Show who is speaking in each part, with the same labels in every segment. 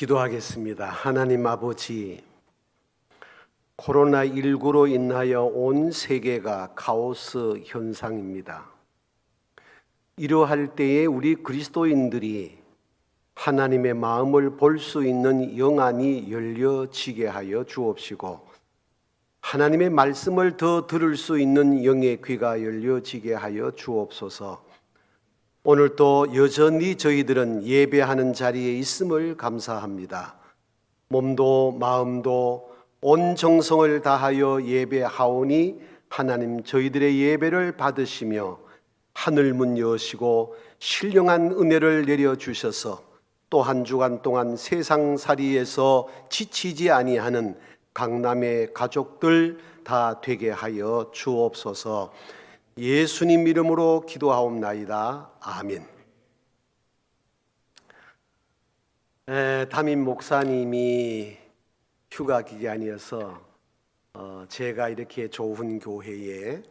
Speaker 1: 기도하겠습니다. 하나님 아버지, 코로나19로 인하여 온 세계가 카오스 현상입니다. 이러할 때에 우리 그리스도인들이 하나님의 마음을 볼 수 있는 영안이 열려지게 하여 주옵시고, 하나님의 말씀을 더 들을 수 있는 영의 귀가 열려지게 하여 주옵소서. 오늘도 여전히 저희들은 예배하는 자리에 있음을 감사합니다. 몸도 마음도 온 정성을 다하여 예배하오니 하나님 저희들의 예배를 받으시며 하늘문 여시고 신령한 은혜를 내려주셔서 또 한 주간 동안 세상살이에서 지치지 아니하는 강남의 가족들 다 되게 하여 주옵소서. 예수님 이름으로 기도하옵나이다. 아멘. 담임 목사님이 휴가 기간이어서 제가 이렇게 좋은 교회에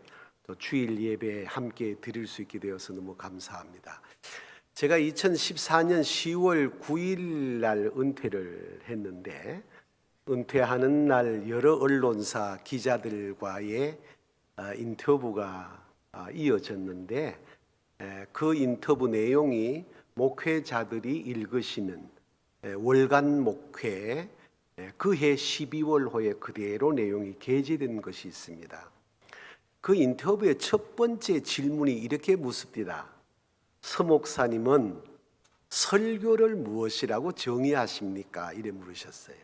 Speaker 1: 또 주일 예배 함께 드릴 수 있게 되어서 너무 감사합니다. 제가 2014년 10월 9일 날 은퇴를 했는데, 은퇴하는 날 여러 언론사 기자들과의 인터뷰가 이어졌는데, 그 인터뷰 내용이 목회자들이 읽으시는 월간 목회 그해 12월호에 그대로 내용이 게재된 것이 있습니다. 그 인터뷰의 첫 번째 질문이 이렇게 묻습니다. 서 목사님은 설교를 무엇이라고 정의하십니까? 이래 물으셨어요.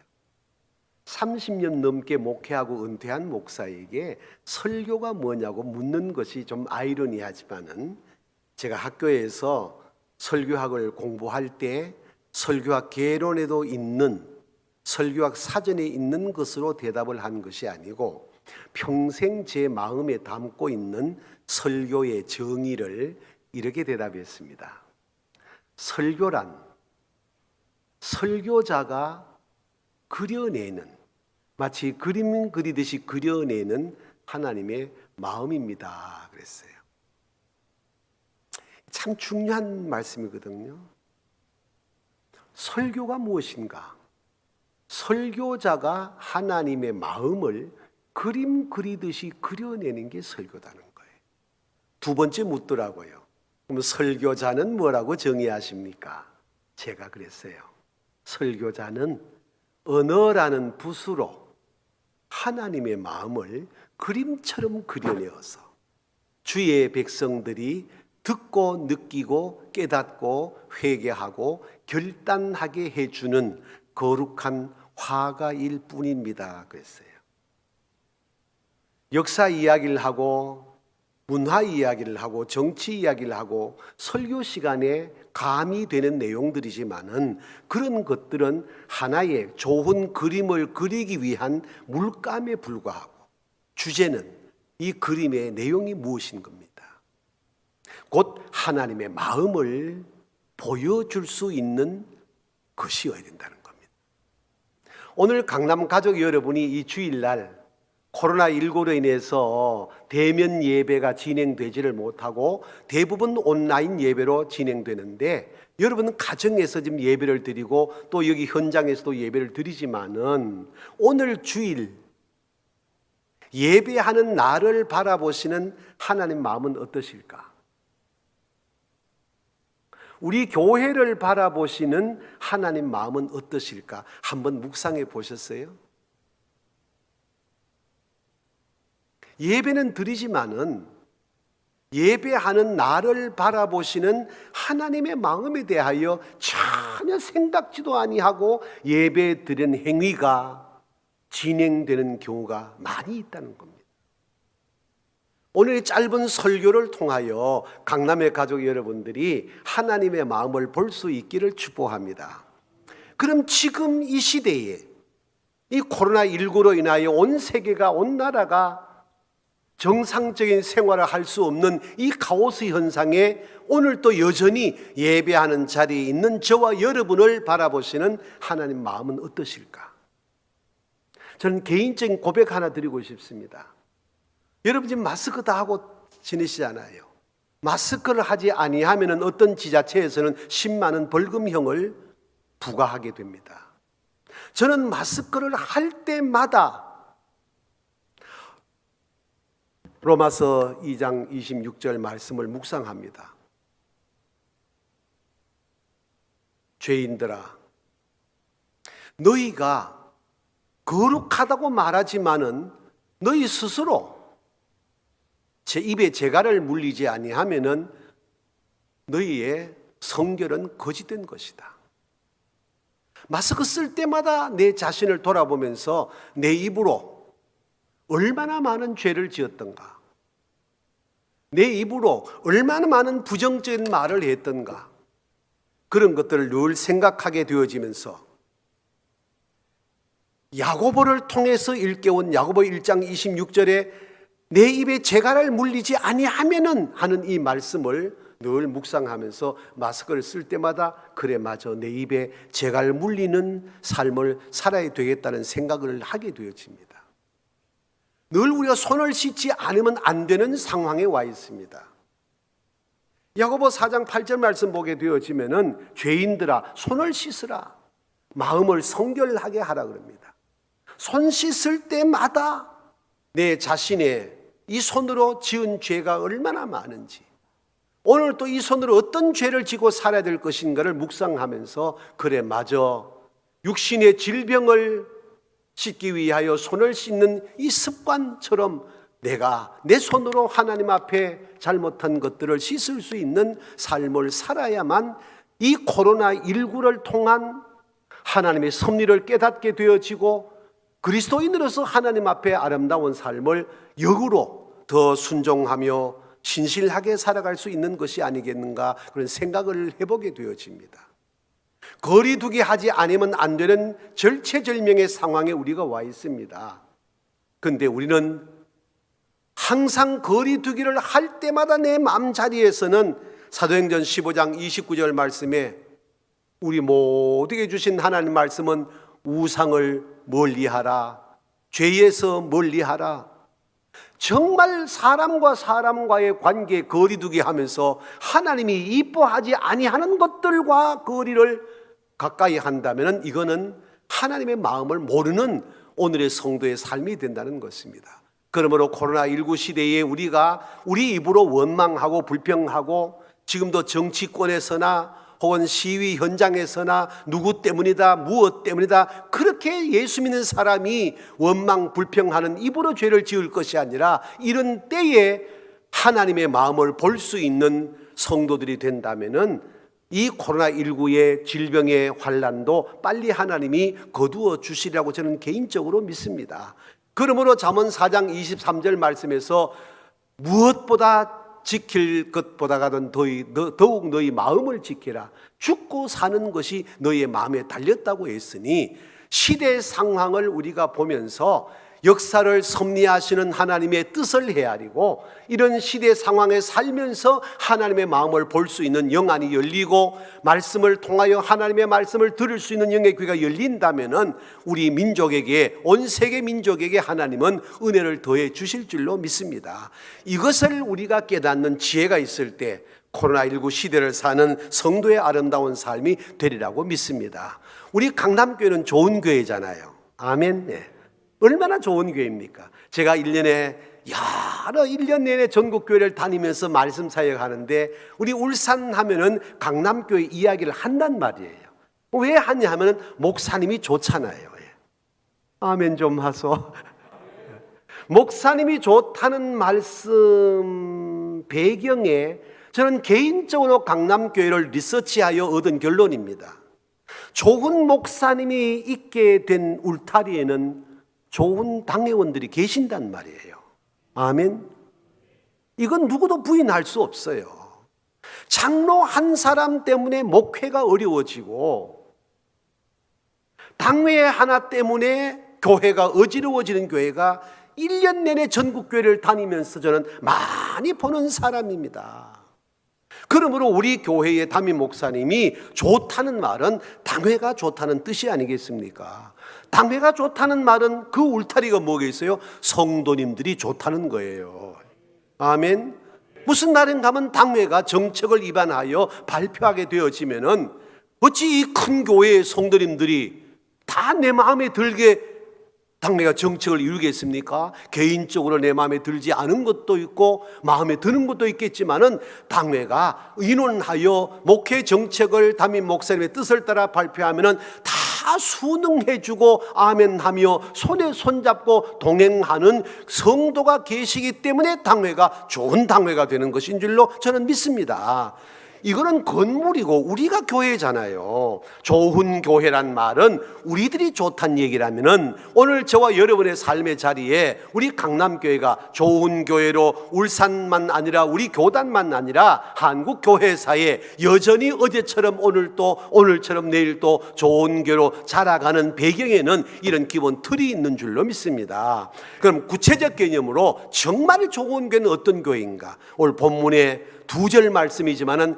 Speaker 1: 30년 넘게 목회하고 은퇴한 목사에게 설교가 뭐냐고 묻는 것이 좀 아이러니하지만은, 제가 학교에서 설교학을 공부할 때 설교학 개론에도 있는, 설교학 사전에 있는 것으로 대답을 한 것이 아니고 평생 제 마음에 담고 있는 설교의 정의를 이렇게 대답했습니다. 설교란 설교자가 그려내는, 마치 그림 그리듯이 그려내는 하나님의 마음입니다. 그랬어요. 참 중요한 말씀이거든요. 설교가 무엇인가? 설교자가 하나님의 마음을 그림 그리듯이 그려내는 게 설교다는 거예요. 두 번째 묻더라고요. 그럼 설교자는 뭐라고 정의하십니까? 제가 그랬어요. 설교자는 언어라는 붓으로 하나님의 마음을 그림처럼 그려내어서 주의 백성들이 듣고 느끼고 깨닫고 회개하고 결단하게 해주는 거룩한 화가일 뿐입니다. 그랬어요. 역사 이야기를 하고 문화 이야기를 하고 정치 이야기를 하고 설교 시간에 가미되는 내용들이지만은, 그런 것들은 하나의 좋은 그림을 그리기 위한 물감에 불과하고, 주제는 이 그림의 내용이 무엇인 겁니다. 곧 하나님의 마음을 보여줄 수 있는 것이어야 된다는 겁니다. 오늘 강남 가족 여러분이 이 주일날 코로나19로 인해서 대면 예배가 진행되지를 못하고 대부분 온라인 예배로 진행되는데, 여러분은 가정에서 지금 예배를 드리고 또 여기 현장에서도 예배를 드리지만은, 오늘 주일 예배하는 나를 바라보시는 하나님 마음은 어떠실까? 우리 교회를 바라보시는 하나님 마음은 어떠실까? 한번 묵상해 보셨어요? 예배는 드리지만은 예배하는 나를 바라보시는 하나님의 마음에 대하여 전혀 생각지도 아니하고 예배 드리는 행위가 진행되는 경우가 많이 있다는 겁니다. 오늘 짧은 설교를 통하여 강남의 가족 여러분들이 하나님의 마음을 볼 수 있기를 축복합니다. 그럼 지금 이 시대에 이 코로나19로 인하여 온 세계가, 온 나라가 정상적인 생활을 할 수 없는 이 카오스 현상에 오늘 또 여전히 예배하는 자리에 있는 저와 여러분을 바라보시는 하나님 마음은 어떠실까? 저는 개인적인 고백 하나 드리고 싶습니다. 여러분 지금 마스크 다 하고 지내시잖아요. 마스크를 하지 아니하면 어떤 지자체에서는 10만 원 벌금형을 부과하게 됩니다. 저는 마스크를 할 때마다 로마서 2장 26절 말씀을 묵상합니다. 죄인들아, 너희가 거룩하다고 말하지만은 너희 스스로 제 입에 재갈을 물리지 아니하면은 너희의 성결은 거짓된 것이다. 마스크 쓸 때마다 내 자신을 돌아보면서 내 입으로 얼마나 많은 죄를 지었던가, 내 입으로 얼마나 많은 부정적인 말을 했던가, 그런 것들을 늘 생각하게 되어지면서 야고보를 통해서 일깨운 야고보 1장 26절에 내 입에 재갈을 물리지 아니하면은 하는 이 말씀을 늘 묵상하면서 마스크를 쓸 때마다 그래 맞아, 내 입에 재갈 물리는 삶을 살아야 되겠다는 생각을 하게 되어집니다. 늘 우리가 손을 씻지 않으면 안 되는 상황에 와 있습니다. 야고보 4장 8절 말씀 보게 되어지면은 죄인들아 손을 씻으라, 마음을 성결하게 하라 그럽니다. 손 씻을 때마다 내 자신의 이 손으로 지은 죄가 얼마나 많은지, 오늘 또 이 손으로 어떤 죄를 지고 살아야 될 것인가를 묵상하면서 그래 맞아, 육신의 질병을 씻기 위하여 손을 씻는 이 습관처럼 내가 내 손으로 하나님 앞에 잘못한 것들을 씻을 수 있는 삶을 살아야만 이 코로나19를 통한 하나님의 섭리를 깨닫게 되어지고 그리스도인으로서 하나님 앞에 아름다운 삶을 역으로 더 순종하며 신실하게 살아갈 수 있는 것이 아니겠는가, 그런 생각을 해보게 되어집니다. 거리두기 하지 않으면 안 되는 절체절명의 상황에 우리가 와 있습니다. 그런데 우리는 항상 거리두기를 할 때마다 내 마음자리에서는 사도행전 15장 29절 말씀에 우리 모두에게 주신 하나님 말씀은 우상을 멀리하라, 죄에서 멀리하라. 정말 사람과 사람과의 관계 거리두기 하면서 하나님이 이뻐하지 아니하는 것들과 거리를 가까이 한다면 이거는 하나님의 마음을 모르는 오늘의 성도의 삶이 된다는 것입니다. 그러므로 코로나19 시대에 우리가 우리 입으로 원망하고 불평하고 지금도 정치권에서나 혹은 시위 현장에서나 누구 때문이다, 무엇 때문이다, 그렇게 예수 믿는 사람이 원망 불평하는 입으로 죄를 지을 것이 아니라 이런 때에 하나님의 마음을 볼 수 있는 성도들이 된다면은 이 코로나19의 질병의 환란도 빨리 하나님이 거두어 주시리라고 저는 개인적으로 믿습니다. 그러므로 잠언 4장 23절 말씀에서 무엇보다 지킬 것보다가는 더욱 너희 마음을 지키라, 죽고 사는 것이 너희의 마음에 달렸다고 했으니 시대 상황을 우리가 보면서 역사를 섭리하시는 하나님의 뜻을 헤아리고 이런 시대 상황에 살면서 하나님의 마음을 볼 수 있는 영안이 열리고 말씀을 통하여 하나님의 말씀을 들을 수 있는 영의 귀가 열린다면 우리 민족에게, 온 세계 민족에게 하나님은 은혜를 더해 주실 줄로 믿습니다. 이것을 우리가 깨닫는 지혜가 있을 때 코로나19 시대를 사는 성도의 아름다운 삶이 되리라고 믿습니다. 우리 강남교회는 좋은 교회잖아요. 아멘. 네. 얼마나 좋은 교회입니까? 제가 1년 내내 전국 교회를 다니면서 말씀 사역하는데 우리 울산 하면은 강남교회 이야기를 한단 말이에요. 왜 하냐 하면은 목사님이 좋잖아요. 아멘 좀 하소. 목사님이 좋다는 말씀 배경에 저는 개인적으로 강남교회를 리서치하여 얻은 결론입니다. 좋은 목사님이 있게 된 울타리에는 좋은 당회원들이 계신단 말이에요. 아멘. 이건 누구도 부인할 수 없어요. 장로 한 사람 때문에 목회가 어려워지고 당회 하나 때문에 교회가 어지러워지는 교회가 1년 내내 전국교회를 다니면서 저는 많이 보는 사람입니다. 그러므로 우리 교회의 담임 목사님이 좋다는 말은 당회가 좋다는 뜻이 아니겠습니까? 당회가 좋다는 말은 그 울타리가 뭐겠어요? 성도님들이 좋다는 거예요. 아멘. 무슨 날엔 가면 당회가 정책을 위반하여 발표하게 되어지면은 어찌 이 큰 교회의 성도님들이 다 다 내 마음에 들게 당내가 정책을 이루겠습니까? 개인적으로 내 마음에 들지 않은 것도 있고 마음에 드는 것도 있겠지만은 당회가 의논하여 목회 정책을 담임 목사님의 뜻을 따라 발표하면은 다 순응해주고 아멘하며 손에 손잡고 동행하는 성도가 계시기 때문에 당회가 좋은 당회가 되는 것인 줄로 저는 믿습니다. 이거는 건물이고 우리가 교회잖아요. 좋은 교회란 말은 우리들이 좋다는 얘기라면은 오늘 저와 여러분의 삶의 자리에 우리 강남교회가 좋은 교회로 울산만 아니라 우리 교단만 아니라 한국 교회사에 여전히 어제처럼 오늘처럼 내일도 좋은 교회로 자라가는 배경에는 이런 기본 틀이 있는 줄로 믿습니다. 그럼 구체적 개념으로 정말 좋은 교회는 어떤 교회인가? 오늘 본문에 2절 말씀이지만은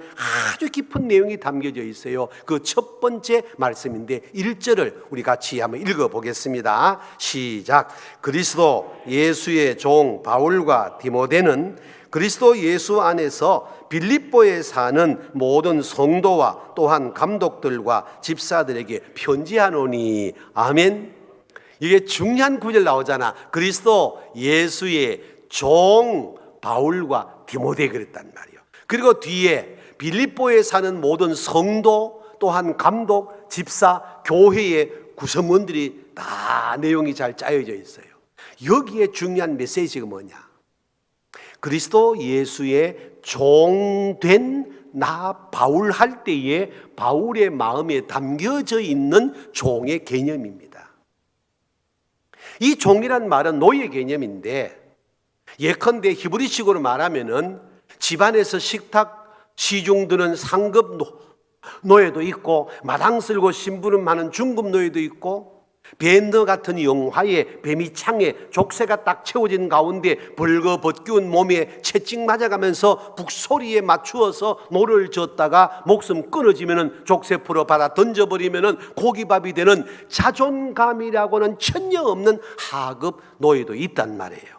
Speaker 1: 아주 깊은 내용이 담겨져 있어요. 그 첫 번째 말씀인데 1절을 우리 같이 한번 읽어보겠습니다. 시작. 그리스도 예수의 종 바울과 디모데는 그리스도 예수 안에서 빌립보에 사는 모든 성도와 또한 감독들과 집사들에게 편지하노니. 아멘. 이게 중요한 구절 나오잖아. 그리스도 예수의 종 바울과 디모데 그랬단 말이에요. 그리고 뒤에 빌립보에 사는 모든 성도 또한 감독, 집사, 교회의 구성원들이 다 내용이 잘 짜여져 있어요. 여기에 중요한 메시지가 뭐냐? 그리스도 예수의 종된 나 바울 할 때에 바울의 마음에 담겨져 있는 종의 개념입니다. 이 종이란 말은 노예 개념인데 예컨대 히브리식으로 말하면은 집안에서 식탁 시중 드는 상급 노예도 있고 마당 쓸고 심부름 하는 중급 노예도 있고 밴드 같은 영화에 뱀이 창에 족쇄가 딱 채워진 가운데 벌거벗기운 몸에 채찍 맞아가면서 북소리에 맞추어서 노를 젓다가 목숨 끊어지면은 족쇄 풀어 받아 던져버리면은 고기밥이 되는 자존감이라고는 전혀 없는 하급 노예도 있단 말이에요.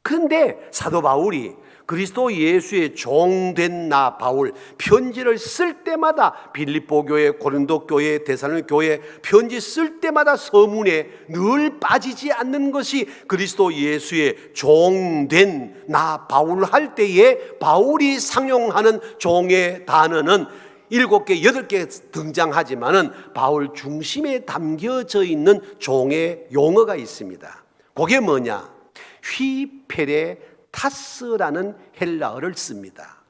Speaker 1: 그런데 사도 바울이 그리스도 예수의 종된 나 바울 편지를 쓸 때마다 빌립보 교회, 고린도 교회, 데살로니가 교회 편지 쓸 때마다 서문에 늘 빠지지 않는 것이 그리스도 예수의 종된 나 바울 할 때에 바울이 상용하는 종의 단어는 7개, 8개 등장하지만은 바울 중심에 담겨져 있는 종의 용어가 있습니다. 그게 뭐냐? 휘페레 타스라는 헬라어를 씁니다.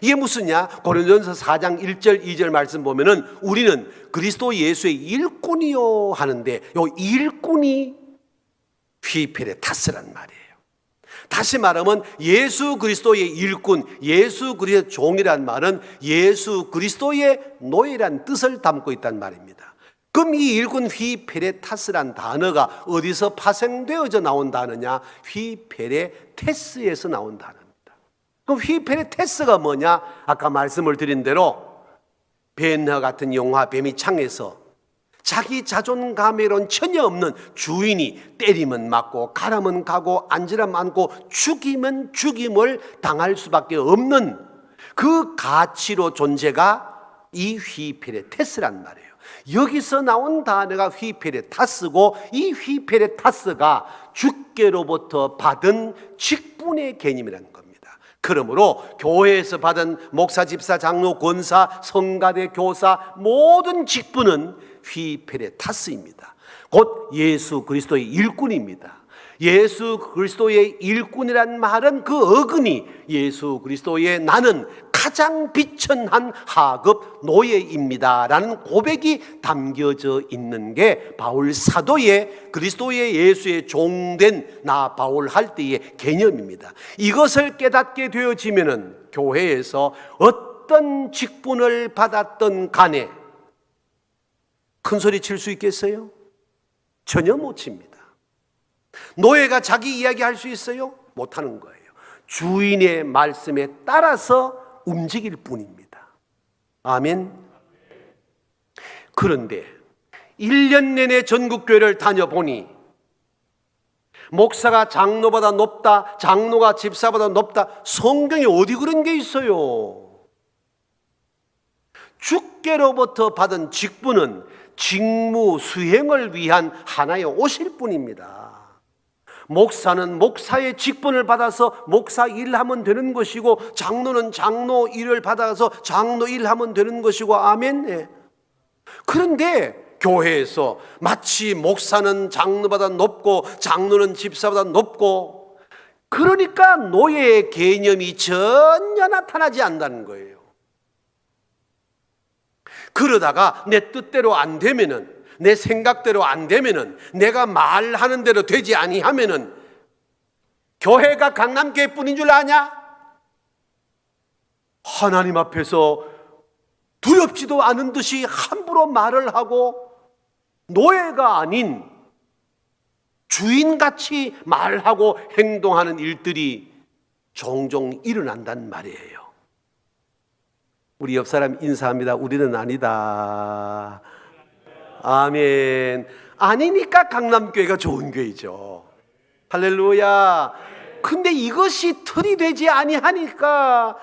Speaker 1: 이게 무슨냐? 고린도전서 4장 1절 2절 말씀 보면은 우리는 그리스도 예수의 일꾼이요 하는데 요 일꾼이 휘페레 타스란 말이에요. 다시 말하면 예수 그리스도의 일꾼, 예수 그리스도의 종이란 말은 예수 그리스도의 노예란 뜻을 담고 있단 말입니다. 그럼 이 일꾼 휘페레타스란 단어가 어디서 파생되어져 나온 단어냐? 휘페레테스에서 나온 단어입니다. 그럼 휘페레테스가 뭐냐? 아까 말씀을 드린 대로 벤허 같은 영화 뱀이 창에서 자기 자존감에론 전혀 없는 주인이 때리면 맞고 가라면 가고 앉으라면 앉고 죽이면 죽임을 당할 수밖에 없는 그 가치로 존재가 이 휘페레테스란 말이에요. 여기서 나온 단어가 휘페레타스고 이 휘페레타스가 주께로부터 받은 직분의 개념이라는 겁니다. 그러므로 교회에서 받은 목사, 집사, 장로, 권사, 성가대, 교사 모든 직분은 휘페레타스입니다. 곧 예수 그리스도의 일꾼입니다. 예수 그리스도의 일꾼이란 말은 그 어근이 예수 그리스도의 나는 가장 비천한 하급 노예입니다 라는 고백이 담겨져 있는 게 바울 사도의 그리스도의 예수의 종된 나 바울 할 때의 개념입니다. 이것을 깨닫게 되어지면은 교회에서 어떤 직분을 받았던 간에 큰 소리 칠 수 있겠어요? 전혀 못 칩니다. 노예가 자기 이야기 할 수 있어요? 못하는 거예요. 주인의 말씀에 따라서 움직일 뿐입니다. 아멘. 그런데 1년 내내 전국교회를 다녀보니 목사가 장로보다 높다, 장로가 집사보다 높다, 성경에 어디 그런 게 있어요? 주께로부터 받은 직분은 직무 수행을 위한 하나의 옷일 뿐입니다. 목사는 목사의 직분을 받아서 목사 일하면 되는 것이고, 장로는 장로 일을 받아서 장로 일하면 되는 것이고, 아멘. 그런데 교회에서 마치 목사는 장로보다 높고 장로는 집사보다 높고, 그러니까 노예의 개념이 전혀 나타나지 않는다는 거예요. 그러다가 내 뜻대로 안 되면은, 내 생각대로 안 되면은, 내가 말하는 대로 되지 아니하면은 교회가 강남교회뿐인 줄 아냐? 하나님 앞에서 두렵지도 않은 듯이 함부로 말을 하고 노예가 아닌 주인같이 말하고 행동하는 일들이 종종 일어난단 말이에요. 우리 옆 사람 인사합니다. 우리는 아니다. 아멘. 아니니까 강남교회가 좋은 교회죠. 할렐루야. 근데 이것이 틀이 되지 아니하니까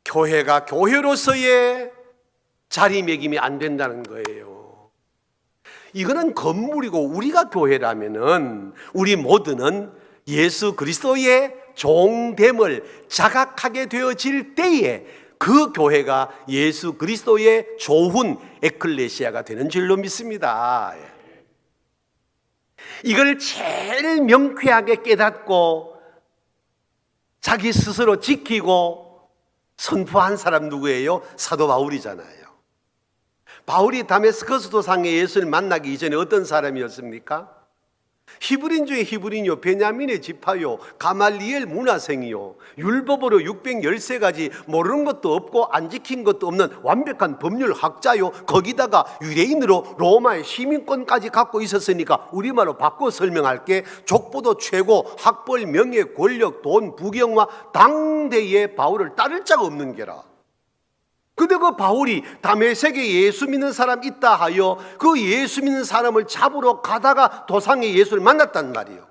Speaker 1: 교회가 교회로서의 자리매김이 안 된다는 거예요. 이거는 건물이고, 우리가 교회라면은 우리 모두는 예수 그리스도의 종됨을 자각하게 되어질 때에 그 교회가 예수 그리스도의 좋은 에클레시아가 되는 줄로 믿습니다. 이걸 제일 명쾌하게 깨닫고 자기 스스로 지키고 선포한 사람 누구예요? 사도 바울이잖아요. 바울이 다메스커스 도상에 예수를 만나기 이전에 어떤 사람이었습니까? 히브리인 중에 히브리인이요, 베냐민의 지파요, 가말리엘 문화생이요, 율법으로 613가지 모르는 것도 없고 안 지킨 것도 없는 완벽한 법률학자요, 거기다가 유대인으로 로마의 시민권까지 갖고 있었으니까 우리말로 바꿔 설명할게. 족보도 최고, 학벌, 명예, 권력, 돈, 부경화, 당대의 바울을 따를 자가 없는 게라. 근데 그 바울이 다메섹에 예수 믿는 사람 있다 하여 그 예수 믿는 사람을 잡으러 가다가 도상에 예수를 만났단 말이에요.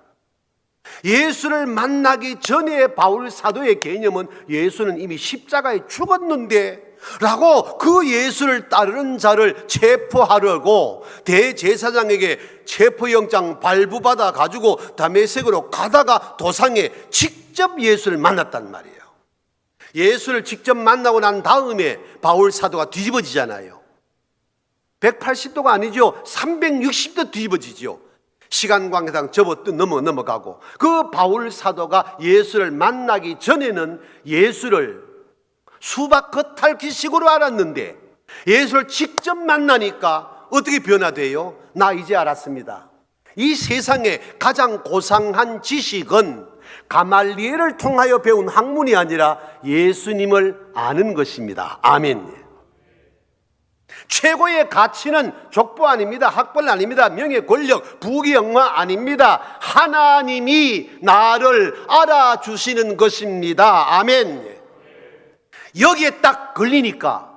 Speaker 1: 예수를 만나기 전에 바울 사도의 개념은 예수는 이미 십자가에 죽었는데 라고 그 예수를 따르는 자를 체포하려고 대제사장에게 체포영장 발부받아 가지고 다메섹으로 가다가 도상에 직접 예수를 만났단 말이에요. 예수를 직접 만나고 난 다음에 바울 사도가 뒤집어지잖아요. 180도가 아니죠. 360도 뒤집어지죠. 시간 관계상 넘어가고. 그 바울 사도가 예수를 만나기 전에는 예수를 수박 겉핥기식으로 알았는데 예수를 직접 만나니까 어떻게 변화돼요? 나 이제 알았습니다. 이 세상에 가장 고상한 지식은 가말리엘을 통하여 배운 학문이 아니라 예수님을 아는 것입니다. 아멘. 최고의 가치는 족보 아닙니다. 학벌 아닙니다. 명예, 권력, 부귀영화 아닙니다. 하나님이 나를 알아주시는 것입니다. 아멘. 여기에 딱 걸리니까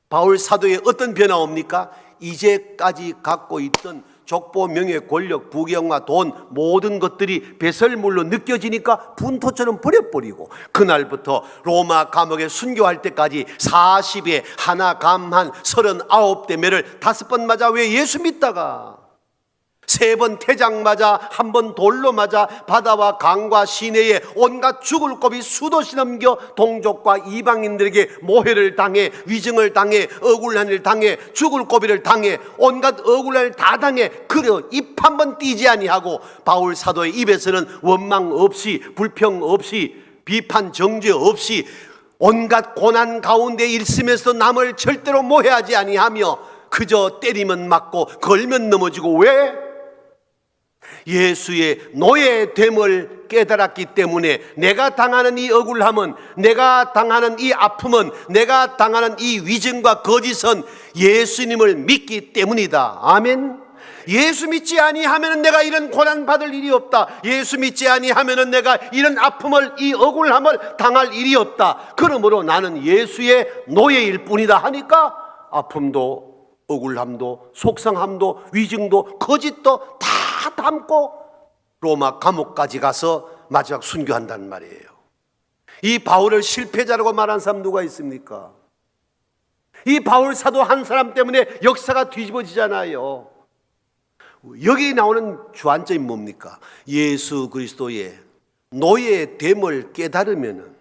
Speaker 1: 바울 사도의 어떤 변화 옵니까? 이제까지 갖고 있던 족보, 명예, 권력, 부귀영화, 돈 모든 것들이 배설물로 느껴지니까 분토처럼 버려버리고 그날부터 로마 감옥에 순교할 때까지 40에 하나 감한 39대 매를 5번 맞아 왜 예수 믿다가 3번 태장 맞아 1번 돌로 맞아 바다와 강과 시내에 온갖 죽을 고비 수도시 넘겨 동족과 이방인들에게 모해를 당해 위증을 당해 억울한 일 당해 죽을 고비를 당해 온갖 억울한 일 다 당해 그려 입 한 번 띄지 아니하고 바울 사도의 입에서는 원망 없이 불평 없이 비판 정죄 없이 온갖 고난 가운데 있으면서 남을 절대로 모해하지 아니하며 그저 때리면 맞고 걸면 넘어지고 왜? 예수의 노예됨을 깨달았기 때문에 내가 당하는 이 억울함은, 내가 당하는 이 아픔은, 내가 당하는 이 위증과 거짓은 예수님을 믿기 때문이다. 아멘. 예수 믿지 아니하면 내가 이런 고난 받을 일이 없다. 예수 믿지 아니하면 내가 이런 아픔을, 이 억울함을 당할 일이 없다. 그러므로 나는 예수의 노예일 뿐이다 하니까 아픔도 억울함도 속상함도 위증도 거짓도 다 담고 로마 감옥까지 가서 마지막 순교한단 말이에요. 이 바울을 실패자라고 말한 사람 누가 있습니까? 이 바울 사도 한 사람 때문에 역사가 뒤집어지잖아요. 여기 나오는 주안점이 뭡니까? 예수 그리스도의 노예됨을 깨달으면은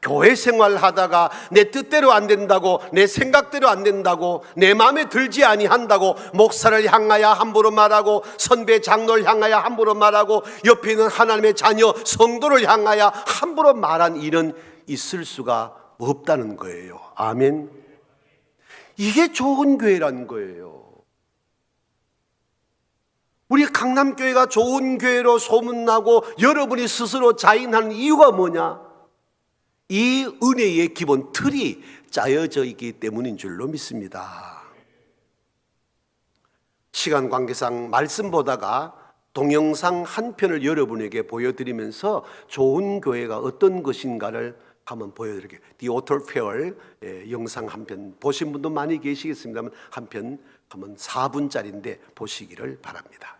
Speaker 1: 교회 생활하다가 내 뜻대로 안 된다고, 내 생각대로 안 된다고, 내 마음에 들지 아니한다고 목사를 향하여 함부로 말하고, 선배 장로를 향하여 함부로 말하고, 옆에 있는 하나님의 자녀 성도를 향하여 함부로 말한 일은 있을 수가 없다는 거예요. 아멘. 이게 좋은 교회라는 거예요. 우리 강남교회가 좋은 교회로 소문나고 여러분이 스스로 자인하는 이유가 뭐냐? 이 은혜의 기본 틀이 짜여져 있기 때문인 줄로 믿습니다. 시간 관계상 말씀 보다가 동영상 한 편을 여러분에게 보여드리면서 좋은 교회가 어떤 것인가를 한번 보여드릴게요. The Author Fair 영상 한 편 보신 분도 많이 계시겠습니다만 한 편 한번 4분짜리인데 보시기를 바랍니다.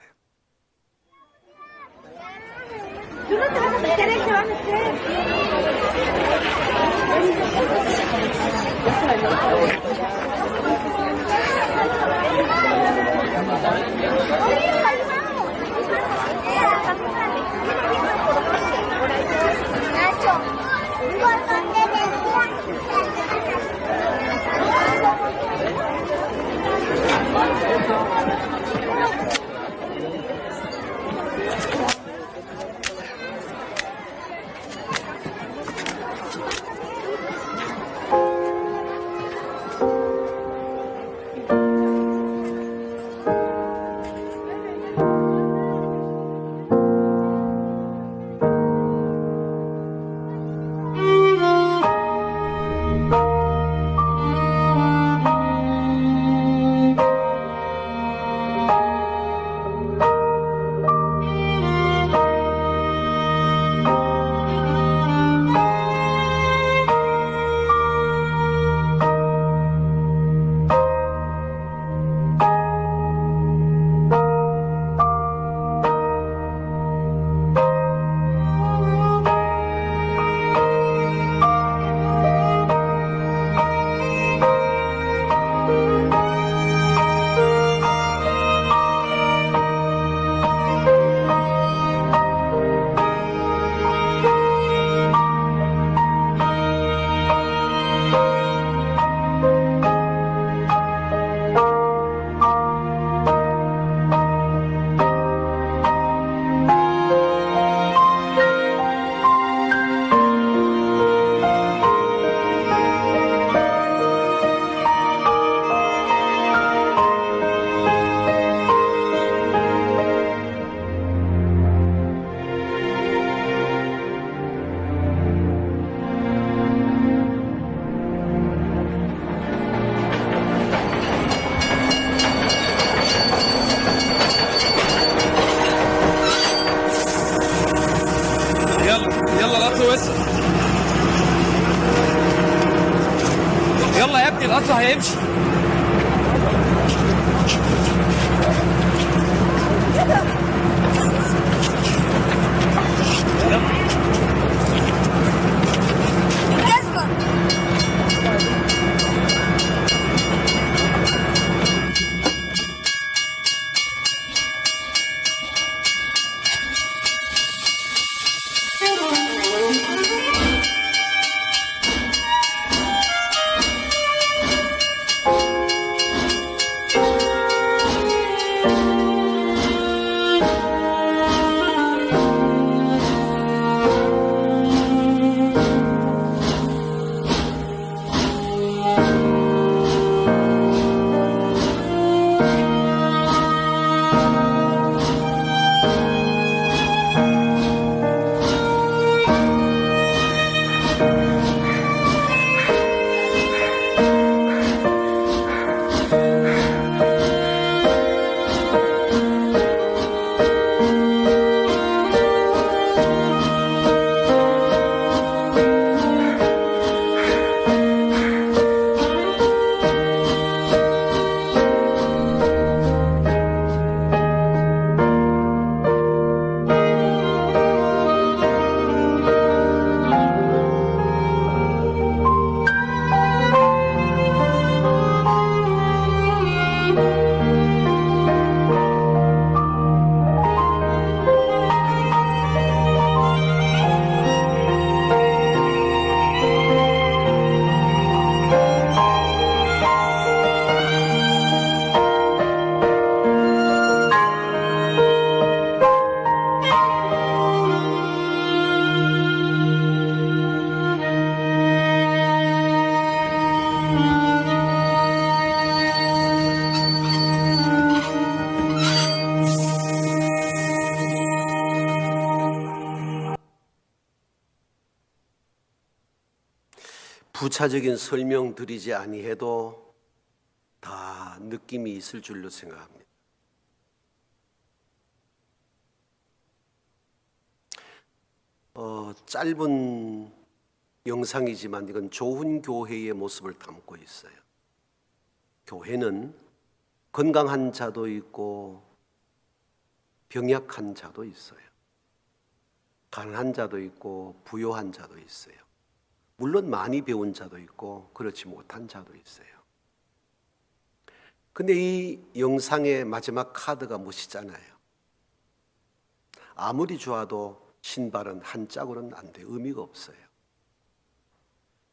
Speaker 2: يلا القطر وسع. يلا يا ابني القطر هيمشي.
Speaker 1: 부차적인 설명 드리지 아니해도 다 느낌이 있을 줄로 생각합니다. 짧은 영상이지만 이건 좋은 교회의 모습을 담고 있어요. 교회는 건강한 자도 있고 병약한 자도 있어요. 가난한 자도 있고 부요한 자도 있어요. 물론 많이 배운 자도 있고 그렇지 못한 자도 있어요. 근데 이 영상의 마지막 카드가 무엇이잖아요. 아무리 좋아도 신발은 한 짝으로는 안 돼요. 의미가 없어요.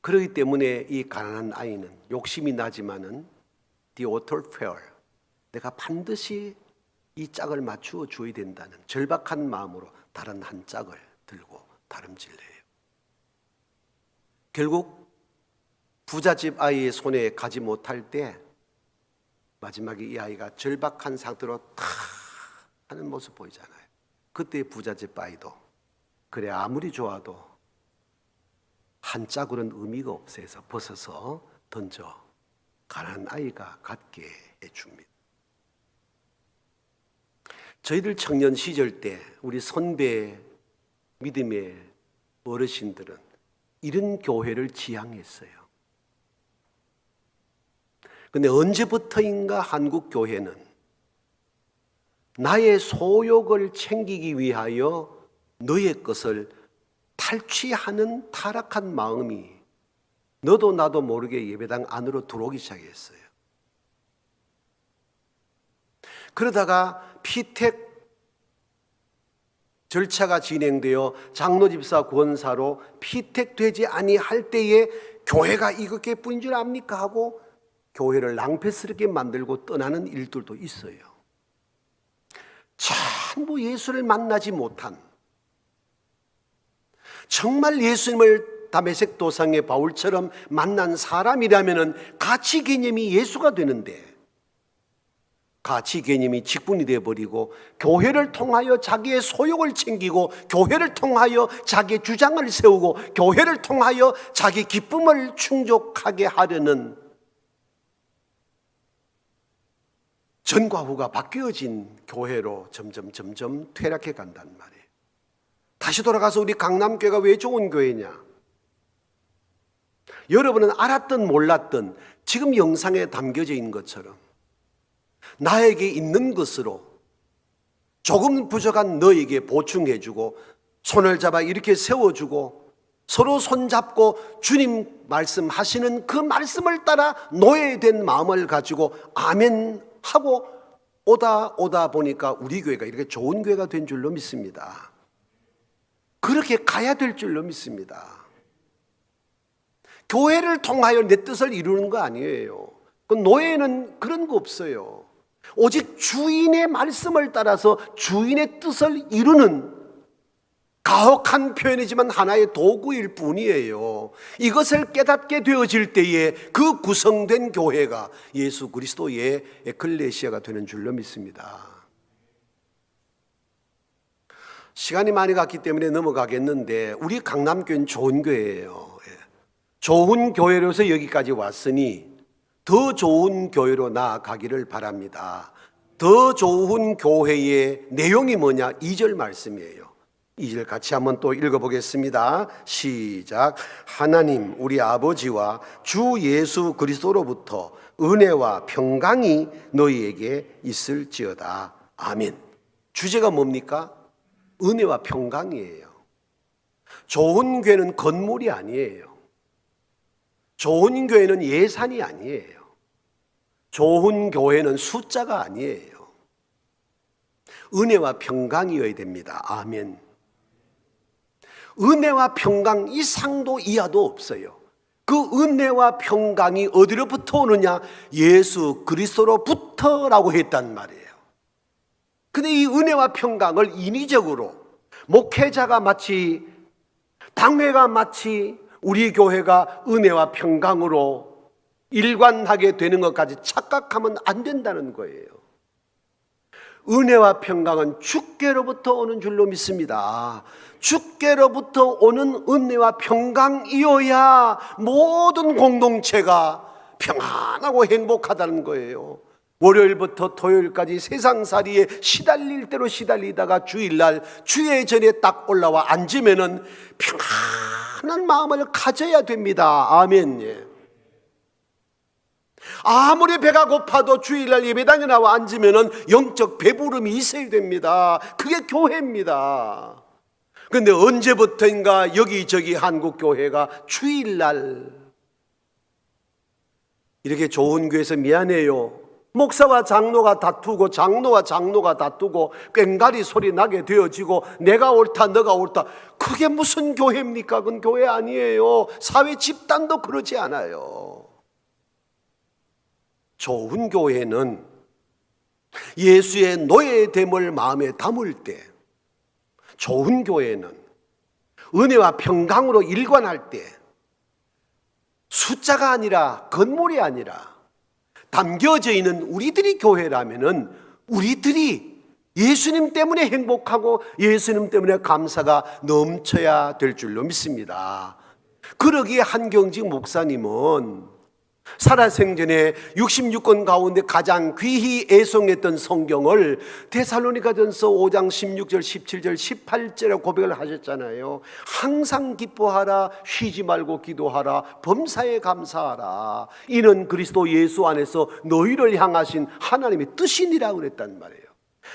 Speaker 1: 그렇기 때문에 이 가난한 아이는 욕심이 나지만은 the author fair, 내가 반드시 이 짝을 맞추어 줘야 된다는 절박한 마음으로 다른 한 짝을 들고 다름질해요. 결국 부잣집 아이의 손에 가지 못할 때 마지막에 이 아이가 절박한 상태로 탁 하는 모습 보이잖아요. 그때 부잣집 아이도 그래 아무리 좋아도 한 짝으로는 의미가 없어서 벗어서 던져 가난한 아이가 갖게 해줍니다. 저희들 청년 시절 때 우리 선배 믿음의 어르신들은 이런 교회를 지향했어요. 근데 언제부터인가 한국 교회는 나의 소욕을 챙기기 위하여 너의 것을 탈취하는 타락한 마음이 너도 나도 모르게 예배당 안으로 들어오기 시작했어요. 그러다가 피택 절차가 진행되어 장로집사 권사로 피택되지 아니할 때에 교회가 이것뿐인 줄 압니까 하고 교회를 낭패스럽게 만들고 떠나는 일들도 있어요. 전부 예수를 만나지 못한, 정말 예수님을 다메섹 도상의 바울처럼 만난 사람이라면 가치 개념이 예수가 되는데 가치 개념이 직분이 되어버리고 교회를 통하여 자기의 소욕을 챙기고 교회를 통하여 자기의 주장을 세우고 교회를 통하여 자기 기쁨을 충족하게 하려는 전과 후가 바뀌어진 교회로 점점 퇴락해 간단 말이에요. 다시 돌아가서 우리 강남교회가 왜 좋은 교회냐? 여러분은 알았든 몰랐든 지금 영상에 담겨져 있는 것처럼 나에게 있는 것으로 조금 부족한 너에게 보충해주고 손을 잡아 이렇게 세워주고 서로 손잡고 주님 말씀하시는 그 말씀을 따라 노예된 마음을 가지고 아멘 하고 오다 보니까 우리 교회가 이렇게 좋은 교회가 된 줄로 믿습니다. 그렇게 가야 될 줄로 믿습니다. 교회를 통하여 내 뜻을 이루는 거 아니에요. 그 노예는 그런 거 없어요. 오직 주인의 말씀을 따라서 주인의 뜻을 이루는 가혹한 표현이지만 하나의 도구일 뿐이에요. 이것을 깨닫게 되어질 때에 그 구성된 교회가 예수 그리스도의 에클레시아가 되는 줄로 믿습니다. 시간이 많이 갔기 때문에 넘어가겠는데 우리 강남교회는 좋은 교회예요. 좋은 교회로서 여기까지 왔으니 더 좋은 교회로 나아가기를 바랍니다. 더 좋은 교회의 내용이 뭐냐? 2절 말씀이에요. 2절 같이 한번 또 읽어보겠습니다. 시작. 하나님 우리 아버지와 주 예수 그리스도로부터 은혜와 평강이 너희에게 있을지어다. 아멘. 주제가 뭡니까? 은혜와 평강이에요. 좋은 교회는 건물이 아니에요. 좋은 교회는 예산이 아니에요. 좋은 교회는 숫자가 아니에요. 은혜와 평강이어야 됩니다. 아멘. 은혜와 평강 이상도 이하도 없어요. 그 은혜와 평강이 어디로부터 오느냐? 예수 그리스도로부터라고 했단 말이에요. 근데 이 은혜와 평강을 인위적으로 목회자가 마치 당회가 마치 우리 교회가 은혜와 평강으로 일관하게 되는 것까지 착각하면 안 된다는 거예요. 은혜와 평강은 주께로부터 오는 줄로 믿습니다. 주께로부터 오는 은혜와 평강이어야 모든 공동체가 평안하고 행복하다는 거예요. 월요일부터 토요일까지 세상살이에 시달릴 대로 시달리다가 주일날 주의 전에 딱 올라와 앉으면은 평안한 마음을 가져야 됩니다. 아멘. 예. 아무리 배가 고파도 주일날 예배당에 나와 앉으면은 영적 배부름이 있어야 됩니다. 그게 교회입니다. 그런데 언제부터인가 여기저기 한국 교회가 주일날 이렇게 좋은 교회에서 미안해요. 목사와 장로가 다투고 장로와 장로가 다투고 꽹가리 소리 나게 되어지고 내가 옳다 너가 옳다. 그게 무슨 교회입니까? 그건 교회 아니에요. 사회 집단도 그러지 않아요. 좋은 교회는 예수의 노예됨을 마음에 담을 때, 좋은 교회는 은혜와 평강으로 일관할 때 숫자가 아니라 건물이 아니라 담겨져 있는 우리들이 교회라면은 우리들이 예수님 때문에 행복하고 예수님 때문에 감사가 넘쳐야 될 줄로 믿습니다. 그러기에 한경직 목사님은 살아생전에 66권 가운데 가장 귀히 애송했던 성경을 데살로니가전서 5장 16절 17절 18절에 고백을 하셨잖아요. 항상 기뻐하라, 쉬지 말고 기도하라, 범사에 감사하라. 이는 그리스도 예수 안에서 너희를 향하신 하나님의 뜻이니라 그랬단 말이에요.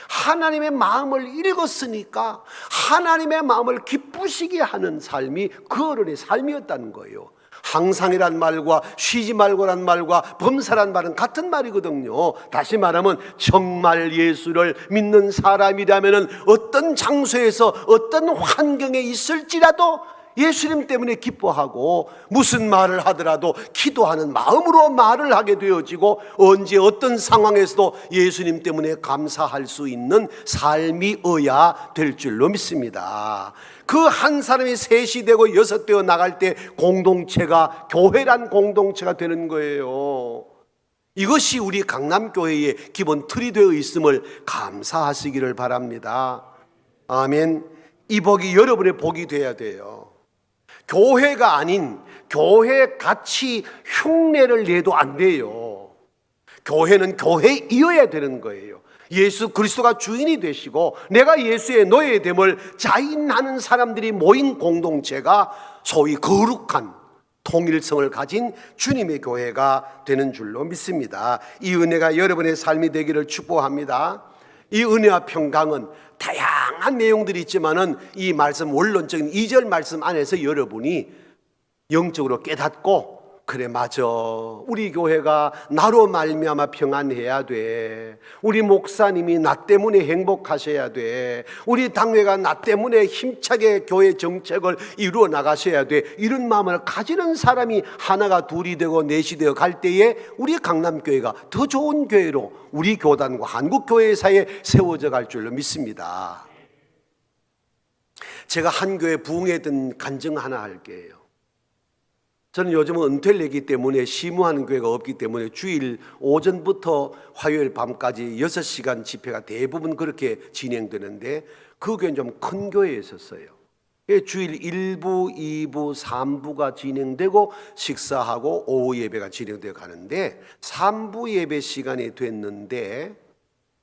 Speaker 1: 하나님의 마음을 읽었으니까 하나님의 마음을 기쁘시게 하는 삶이 그 어른의 삶이었다는 거예요. 항상이란 말과 쉬지 말고란 말과 범사란 말은 같은 말이거든요. 다시 말하면 정말 예수를 믿는 사람이라면 어떤 장소에서 어떤 환경에 있을지라도 예수님 때문에 기뻐하고 무슨 말을 하더라도 기도하는 마음으로 말을 하게 되어지고 언제 어떤 상황에서도 예수님 때문에 감사할 수 있는 삶이어야 될 줄로 믿습니다. 그 한 사람이 셋이 되고 여섯 되어 나갈 때 공동체가 교회란 공동체가 되는 거예요. 이것이 우리 강남교회의 기본 틀이 되어 있음을 감사하시기를 바랍니다. 아멘. 이 복이 여러분의 복이 되어야 돼요. 교회가 아닌 교회 같이 흉내를 내도 안 돼요. 교회는 교회이어야 되는 거예요. 예수 그리스도가 주인이 되시고 내가 예수의 노예됨을 자인하는 사람들이 모인 공동체가 소위 거룩한 통일성을 가진 주님의 교회가 되는 줄로 믿습니다. 이 은혜가 여러분의 삶이 되기를 축복합니다. 이 은혜와 평강은 다양한 내용들이 있지만은 이 말씀 원론적인 2절 말씀 안에서 여러분이 영적으로 깨닫고 그래 맞아 우리 교회가 나로 말미암아 평안해야 돼, 우리 목사님이 나 때문에 행복하셔야 돼, 우리 당회가 나 때문에 힘차게 교회 정책을 이루어 나가셔야 돼, 이런 마음을 가지는 사람이 하나가 둘이 되고 넷이 되어 갈 때에 우리 강남교회가 더 좋은 교회로 우리 교단과 한국교회 사이에 세워져 갈 줄로 믿습니다. 제가 한 교회 부흥에 든 간증 하나 할게요. 저는 요즘은 은퇴를 내기 때문에 시무하는 교회가 없기 때문에 주일 오전부터 화요일 밤까지 6시간 집회가 대부분 그렇게 진행되는데 그 교회는 좀 큰 교회에 있었어요. 주일 1부, 2부, 3부가 진행되고 식사하고 오후 예배가 진행되어 가는데 3부 예배 시간이 됐는데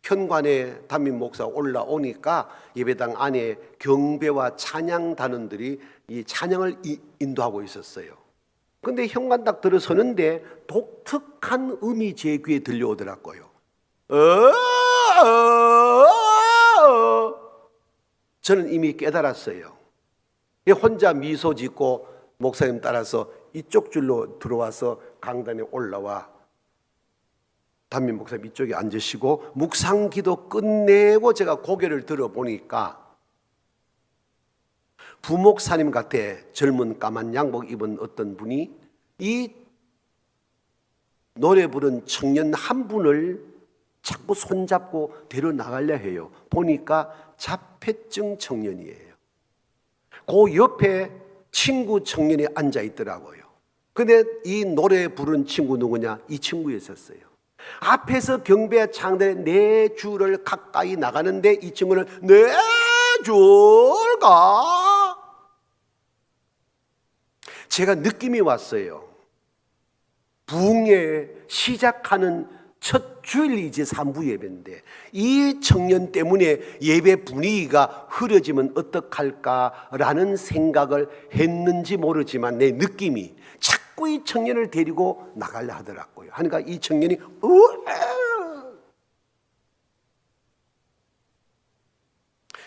Speaker 1: 현관에 담임 목사가 올라오니까 예배당 안에 경배와 찬양 단원들이 이 찬양을 인도하고 있었어요. 근데 현관 딱 들어서는데 독특한 음이 제 귀에 들려오더라고요. 저는 이미 깨달았어요. 혼자 미소 짓고 목사님 따라서 이쪽 줄로 들어와서 강단에 올라와 담임 목사님 이쪽에 앉으시고 묵상기도 끝내고 제가 고개를 들어보니까 부목사님 같아 젊은 까만 양복 입은 어떤 분이 이 노래 부른 청년 한 분을 자꾸 손잡고 데려나가려 해요. 보니까 자폐증 청년이에요. 그 옆에 친구 청년이 앉아 있더라고요. 근데 이 노래 부른 친구 누구냐? 이 친구였었어요. 앞에서 경배 창단에 네 줄을 가까이 나가는데 이 친구는 네 줄 가. 제가 느낌이 왔어요. 부흥회 시작하는 첫 주일이지 3부 예배인데 이 청년 때문에 예배 분위기가 흐려지면 어떡할까라는 생각을 했는지 모르지만 내 느낌이 자꾸 이 청년을 데리고 나가려 하더라고요. 하니까 이 청년이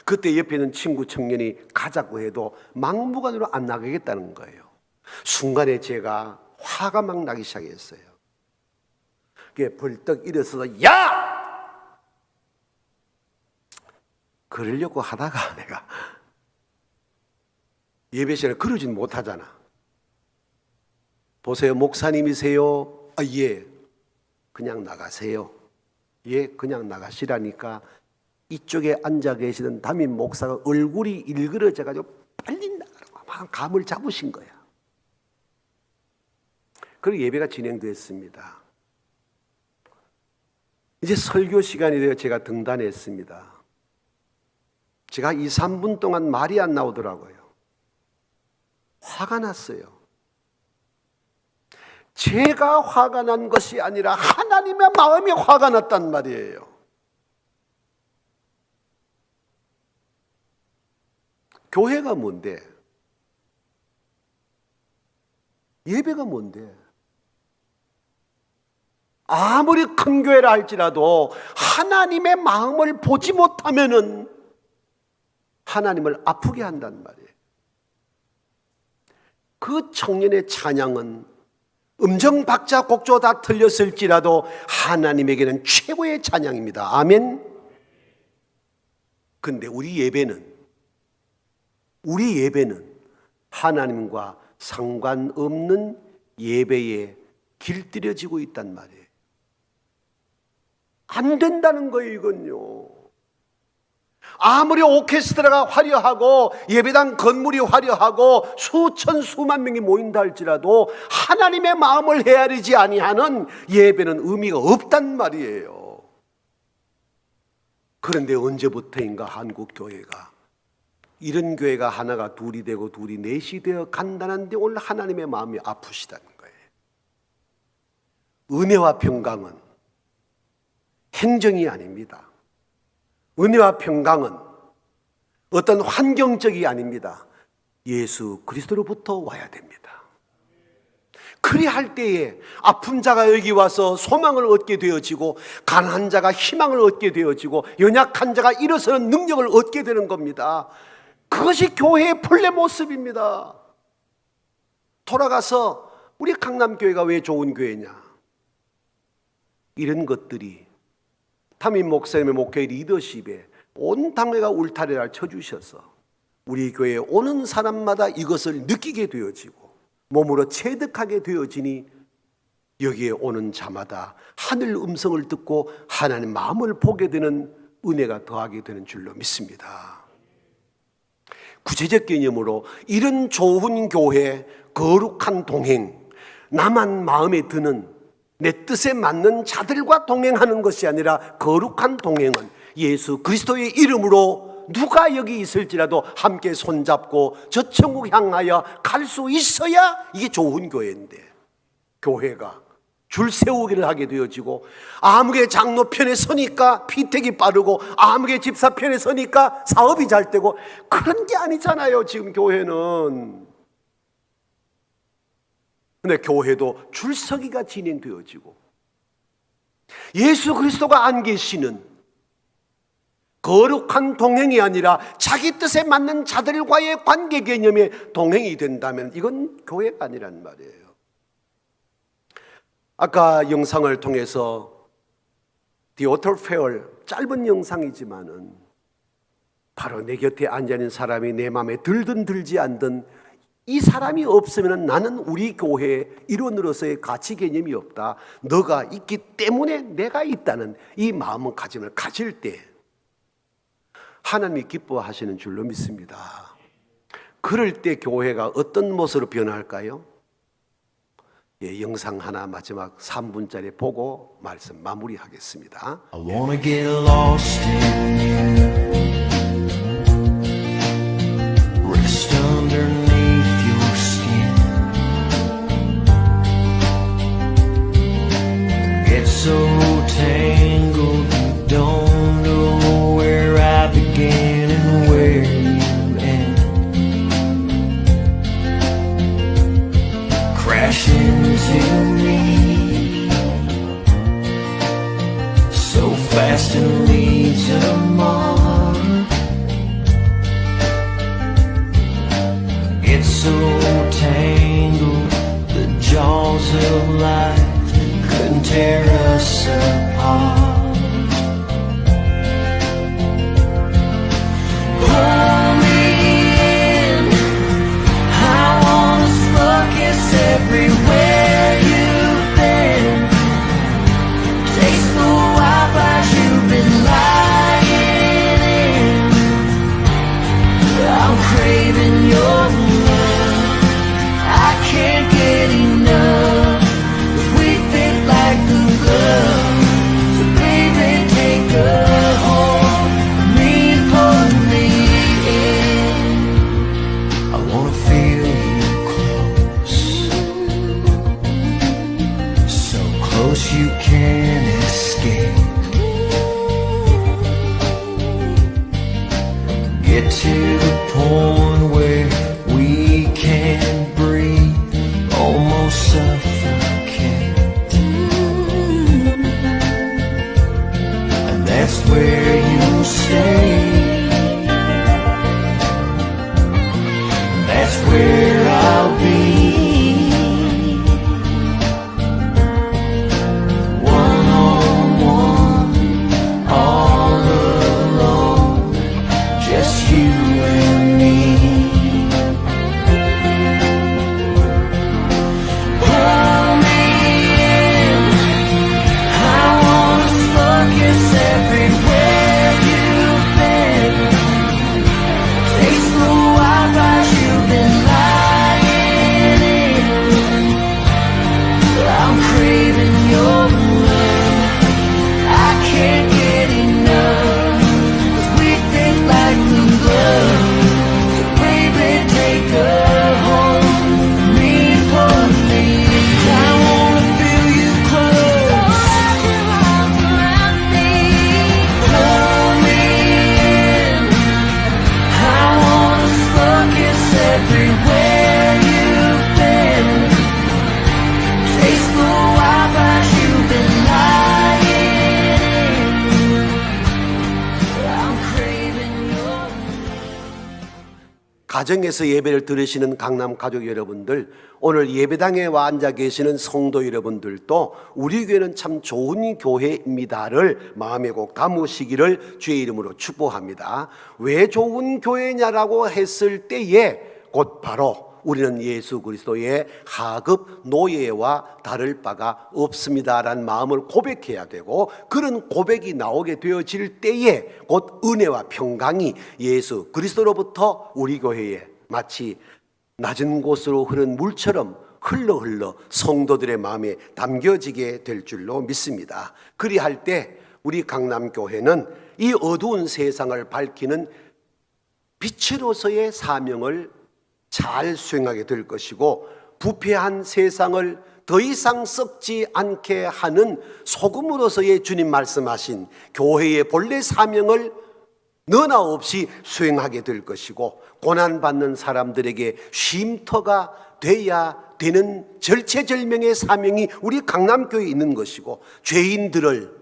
Speaker 1: 그때 옆에 있는 친구 청년이 가자고 해도 막무가내로 안 나가겠다는 거예요. 순간에 제가 화가 막 나기 시작했어요. 그게 벌떡 일어서서 야! 그러려고 하다가 내가 예배 시간에 그러진 못하잖아. 보세요, 목사님이세요? 아, 예. 그냥 나가세요. 예, 그냥 나가시라니까 이쪽에 앉아 계시던 담임 목사가 얼굴이 일그러져가지고 빨리 나가라고 막 감을 잡으신 거야. 그리고 예배가 진행됐습니다. 이제 설교 시간이 되어 제가 등단했습니다. 제가 2, 3분 동안 말이 안 나오더라고요. 화가 났어요. 제가 화가 난 것이 아니라 하나님의 마음이 화가 났단 말이에요. 교회가 뭔데? 예배가 뭔데? 아무리 큰 교회라 할지라도 하나님의 마음을 보지 못하면은 하나님을 아프게 한단 말이에요. 그 청년의 찬양은 음정, 박자, 곡조 다 틀렸을지라도 하나님에게는 최고의 찬양입니다. 아멘. 근데 우리 예배는 하나님과 상관없는 예배에 길들여지고 있단 말이에요. 안 된다는 거예요, 이건요. 아무리 오케스트라가 화려하고 예배당 건물이 화려하고 수천 수만 명이 모인다 할지라도 하나님의 마음을 헤아리지 아니하는 예배는 의미가 없단 말이에요. 그런데 언제부터인가 한국 교회가 이런 교회가 하나가 둘이 되고 둘이 넷이 되어 간다는데 오늘 하나님의 마음이 아프시다는 거예요. 은혜와 평강은 행정이 아닙니다. 은혜와 평강은 어떤 환경적이 아닙니다. 예수 그리스도로부터 와야 됩니다. 그리할 때에 아픈 자가 여기 와서 소망을 얻게 되어지고 가난한 자가 희망을 얻게 되어지고 연약한 자가 일어서는 능력을 얻게 되는 겁니다. 그것이 교회의 본래 모습입니다. 돌아가서 우리 강남교회가 왜 좋은 교회냐? 이런 것들이 담임 목사님의 목회 리더십에 온 당회가 울타리를 쳐주셔서 우리 교회에 오는 사람마다 이것을 느끼게 되어지고 몸으로 체득하게 되어지니 여기에 오는 자마다 하늘 음성을 듣고 하나님 마음을 보게 되는 은혜가 더하게 되는 줄로 믿습니다. 구체적 개념으로 이런 좋은 교회, 거룩한 동행, 나만 마음에 드는 내 뜻에 맞는 자들과 동행하는 것이 아니라 거룩한 동행은 예수 그리스도의 이름으로 누가 여기 있을지라도 함께 손잡고 저 천국 향하여 갈 수 있어야 이게 좋은 교회인데, 교회가 줄 세우기를 하게 되어지고 아무개 장로 편에 서니까 피택이 빠르고 아무개 집사 편에 서니까 사업이 잘 되고 그런 게 아니잖아요. 지금 교회는. 근데 교회도 줄서기가 진행되어지고 예수 그리스도가 안 계시는 거룩한 동행이 아니라 자기 뜻에 맞는 자들과의 관계 개념의 동행이 된다면 이건 교회가 아니란 말이에요. 아까 영상을 통해서 The Author Fair, 짧은 영상이지만은 바로 내 곁에 앉아있는 사람이 내 마음에 들든 들지 않든 이 사람이 없으면 나는 우리 교회의 일원으로서의 가치 개념이 없다. 너가 있기 때문에 내가 있다는 이 마음을 가질 때 하나님이 기뻐하시는 줄로 믿습니다. 그럴 때 교회가 어떤 모습으로 변할까요? 영상 하나 마지막 3분짜리 보고 말씀 마무리하겠습니다.
Speaker 3: I wanna get lost in you. Rest underneath your skin. Get so tangled you don't know where I began and where you end. Crash into me so fast and lead to mark. It's so tangled, the jaws of life couldn't tear us apart. Pull me in, I wanna focus everywhere you've been. Taste the Wi-Fi you've been lying in. I'm craving your love, I can't get enough. We fit like the glove, so baby take a hold of me and pull me in. I wanna feel you close, so close you can't escape. Get to the point where we can't breathe, almost suffocate. And that's where you stay. That's where I'll be. One on one, all alone, just you and me. Pull me in, I wanna focus everywhere you've been. Taste the Wi-Fi you've been lying in. I'm craving your love, I can't get enough. 'Cause we fit like the glove, so baby take a hold of me and pull me in. I wanna feel you close, pull me in. I wanna focus everywhere you've been. Taste the Wi-Fi you've been lying in. I'm craving your
Speaker 1: 가정에서 예배를 들으시는 강남 가족 여러분들, 오늘 예배당에 와 앉아 계시는 성도 여러분들도 우리 교회는 참 좋은 교회입니다를 마음에 꼭 담으시기를 주의 이름으로 축복합니다. 왜 좋은 교회냐라고 했을 때에 곧 바로 우리는 예수 그리스도의 하급 노예와 다를 바가 없습니다라는 마음을 고백해야 되고, 그런 고백이 나오게 되어질 때에 곧 은혜와 평강이 예수 그리스도로부터 우리 교회에 마치 낮은 곳으로 흐르는 물처럼 흘러 성도들의 마음에 담겨지게 될 줄로 믿습니다. 그리할 때 우리 강남교회는 이 어두운 세상을 밝히는 빛으로서의 사명을 잘 수행하게 될 것이고, 부패한 세상을 더 이상 썩지 않게 하는 소금으로서의 주님 말씀하신 교회의 본래 사명을 너나 없이 수행하게 될 것이고, 고난받는 사람들에게 쉼터가 돼야 되는 절체절명의 사명이 우리 강남교회에 있는 것이고, 죄인들을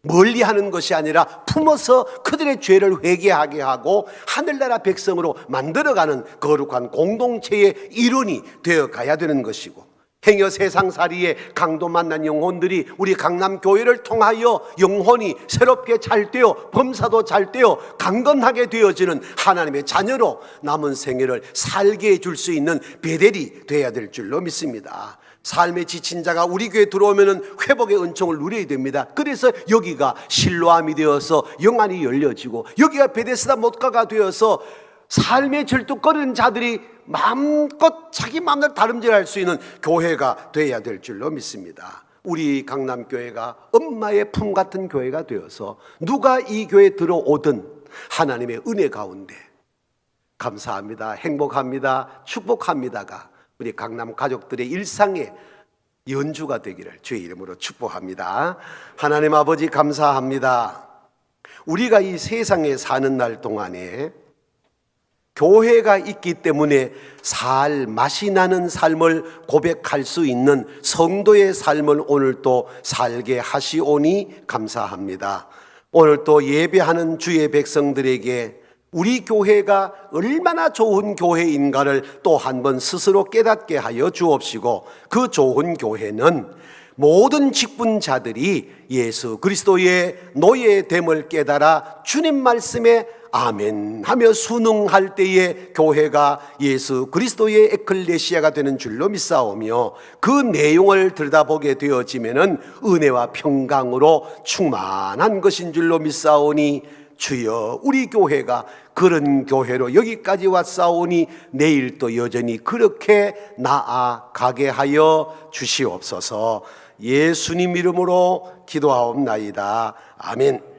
Speaker 1: 멀리하는 것이 아니라 품어서 그들의 죄를 회개하게 하고 하늘나라 백성으로 만들어가는 거룩한 공동체의 일원이 되어가야 되는 것이고, 행여 세상살이에 강도 만난 영혼들이 우리 강남교회를 통하여 영혼이 새롭게 잘되어 범사도 잘되어 강건하게 되어지는 하나님의 자녀로 남은 생애를 살게 해줄 수 있는 베델이 되어야 될 줄로 믿습니다. 삶에 지친 자가 우리 교회에 들어오면 회복의 은총을 누려야 됩니다. 그래서 여기가 실로암이 되어서 영안이 열려지고, 여기가 베데스다 못가가 되어서 삶의 절뚝거리는 자들이 마음껏 자기 마음대로 다름질할 수 있는 교회가 되어야 될 줄로 믿습니다. 우리 강남교회가 엄마의 품 같은 교회가 되어서 누가 이 교회에 들어오든 하나님의 은혜 가운데 감사합니다, 행복합니다, 축복합니다가 우리 강남 가족들의 일상의 연주가 되기를 주의 이름으로 축복합니다. 하나님 아버지 감사합니다. 우리가 이 세상에 사는 날 동안에 교회가 있기 때문에 맛이 나는 삶을 고백할 수 있는 성도의 삶을 오늘 또 살게 하시오니 감사합니다. 오늘 또 예배하는 주의 백성들에게 우리 교회가 얼마나 좋은 교회인가를 또 한 번 스스로 깨닫게 하여 주옵시고, 그 좋은 교회는 모든 직분자들이 예수 그리스도의 노예됨을 깨달아 주님 말씀에 아멘 하며 순응할 때에 교회가 예수 그리스도의 에클레시아가 되는 줄로 믿사오며, 그 내용을 들여다보게 되어지면은 은혜와 평강으로 충만한 것인 줄로 믿사오니, 주여 우리 교회가 그런 교회로 여기까지 왔사오니 내일 또 여전히 그렇게 나아가게 하여 주시옵소서. 예수님 이름으로 기도하옵나이다. 아멘.